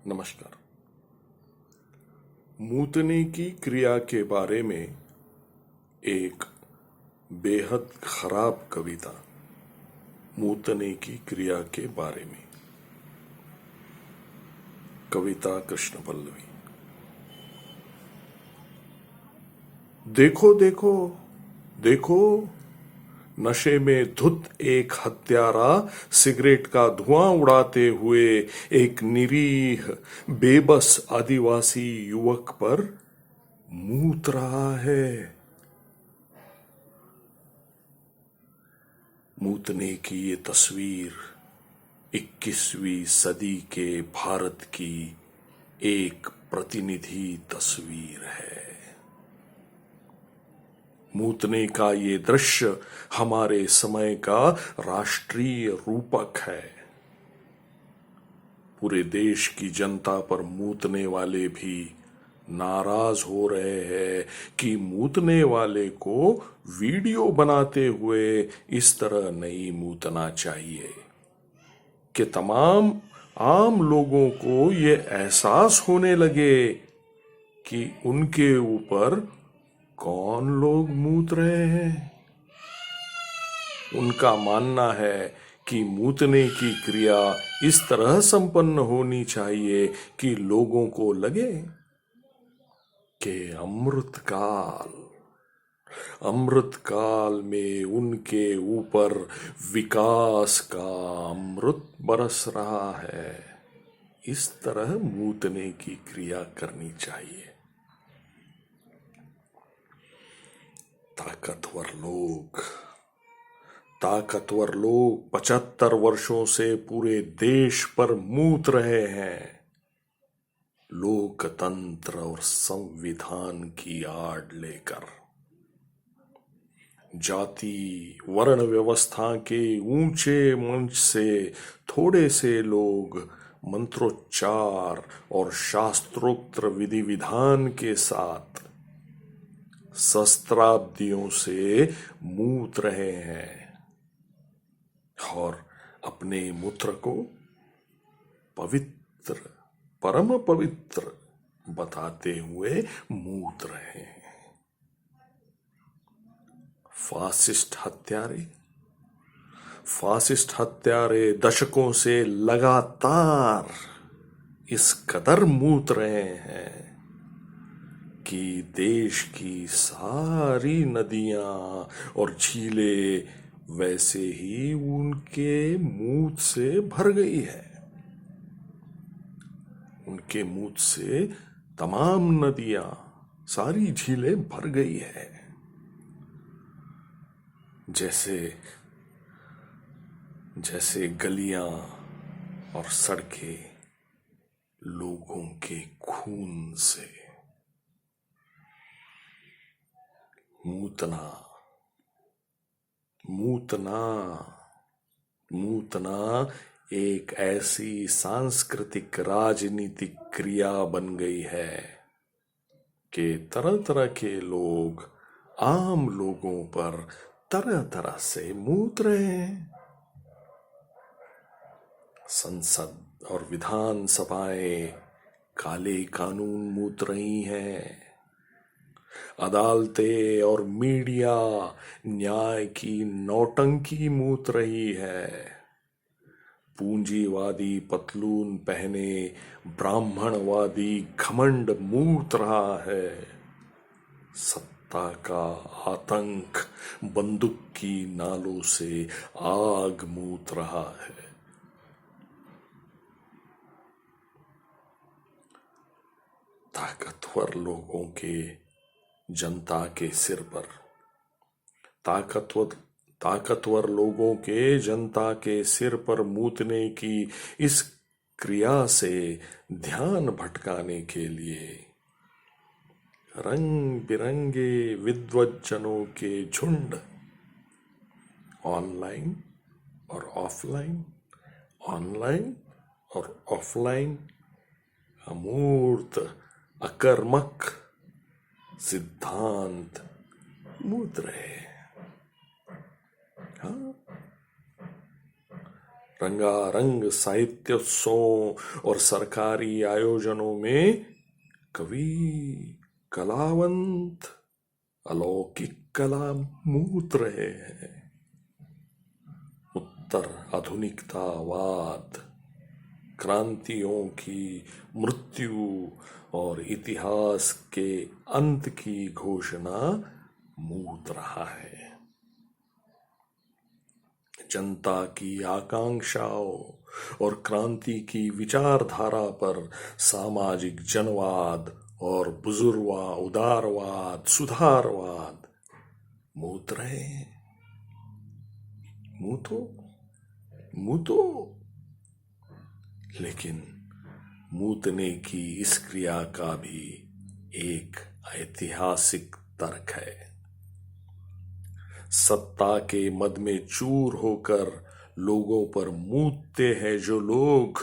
नमस्कार। मूतने की क्रिया के बारे में एक बेहद खराब कविता। मूतने की क्रिया के बारे में कविता कृष्ण पल्लवी। देखो देखो देखो, नशे में धुत एक हत्यारा सिगरेट का धुआं उड़ाते हुए एक निरीह बेबस आदिवासी युवक पर मूत रहा है। मूतने की ये तस्वीर 21वीं सदी के भारत की एक प्रतिनिधि तस्वीर है। मूतने का ये दृश्य हमारे समय का राष्ट्रीय रूपक है। पूरे देश की जनता पर मूतने वाले भी नाराज हो रहे हैं कि मूतने वाले को वीडियो बनाते हुए इस तरह नहीं मूतना चाहिए, कि तमाम आम लोगों को ये एहसास होने लगे कि उनके ऊपर कौन लोग मूत रहे हैं। उनका मानना है कि मूतने की क्रिया इस तरह संपन्न होनी चाहिए कि लोगों को लगे कि अमृत काल में उनके ऊपर विकास का अमृत बरस रहा है। इस तरह मूतने की क्रिया करनी चाहिए। ताकतवर लोग 75 वर्षों से पूरे देश पर मूत रहे हैं। लोकतंत्र और संविधान की आड़ लेकर जाति वर्ण व्यवस्था के ऊंचे मंच से थोड़े से लोग मंत्रोच्चार और शास्त्रोक्त विधि विधान के साथ सहस्त्राब्दियों से मूत रहे हैं और अपने मूत्र को पवित्र, परम पवित्र बताते हुए मूत रहे हैं। फासिस्ट हत्यारे दशकों से लगातार इस कदर मूत रहे हैं कि देश की सारी नदियां और झीलें वैसे ही उनके मूत से भर गई है। उनके मूत से तमाम नदियां, सारी झीलें भर गई है। जैसे गलियां और सड़कें लोगों के खून से। मूतना एक ऐसी सांस्कृतिक राजनीतिक क्रिया बन गई है कि तरह तरह के लोग आम लोगों पर तरह तरह से मूत रहे हैं। संसद और विधान सभाएं काले कानून मूत रही हैं। अदालतें और मीडिया न्याय की नौटंकी मूत रही है। पूंजीवादी पतलून पहने ब्राह्मणवादी घमंड मूत रहा है। सत्ता का आतंक बंदूक की नालों से आग मूत रहा है। ताकतवर लोगों के जनता के सिर पर, ताकतवर लोगों के जनता के सिर पर मूतने की इस क्रिया से ध्यान भटकाने के लिए रंग बिरंगे विद्वज्जनों के झुंड ऑनलाइन और ऑफलाइन अमूर्त अकर्मक सिद्धांत मूत रहे। हाँ, रंगारंग साहित्योत्सवों और सरकारी आयोजनों में कवि, कलावंत अलौकिक कला मूत रहे हैं। उत्तर आधुनिकतावाद, क्रांतियों की मृत्यु और इतिहास के अंत की घोषणा मूत रहा है। जनता की आकांक्षाओं और क्रांति की विचारधारा पर सामाजिक जनवाद और बुजुर्गवा उदारवाद सुधारवाद मूत रहे हैं। मूतो लेकिन मूतने की इस क्रिया का भी एक ऐतिहासिक तर्क है। सत्ता के मद में चूर होकर लोगों पर मूतते हैं जो लोग,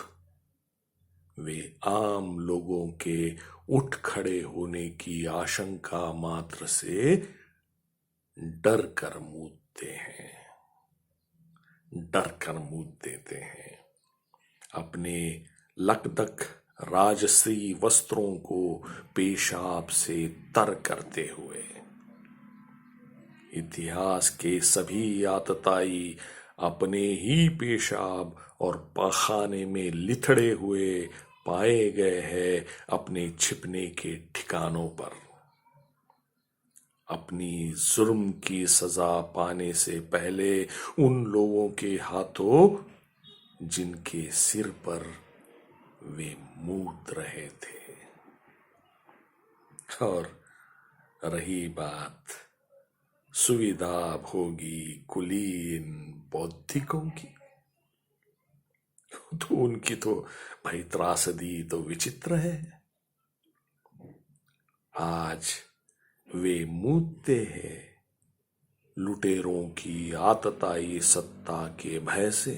वे आम लोगों के उठ खड़े होने की आशंका मात्र से डर कर मूतते हैं, डर कर मूत देते हैं। अपने लकदक राजसी वस्त्रों को पेशाब से तर करते हुए इतिहास के सभी आतताई अपने ही पेशाब और पाखाने में लिथड़े हुए पाए गए हैं अपने छिपने के ठिकानों पर। अपनी जुर्म की सजा पाने से पहले उन लोगों के हाथों जिनके सिर पर वे मूत रहे थे। और रही बात सुविधा भोगी कुलीन बौद्धिकों की, तो उनकी तो भाई त्रासदी तो विचित्र है। आज वे मूतते हैं लुटेरों की आतताई सत्ता के भय से,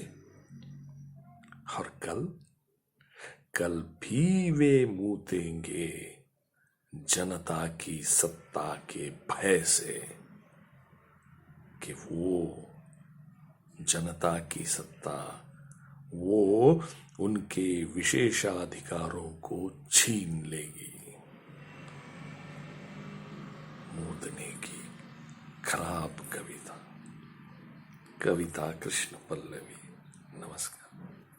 और कल भी वे मूतेंगे जनता की सत्ता के भय से कि वो जनता की सत्ता वो उनके विशेषाधिकारों को छीन लेगी। मूतने की खराब कविता कृष्ण पल्लवी। नमस्कार।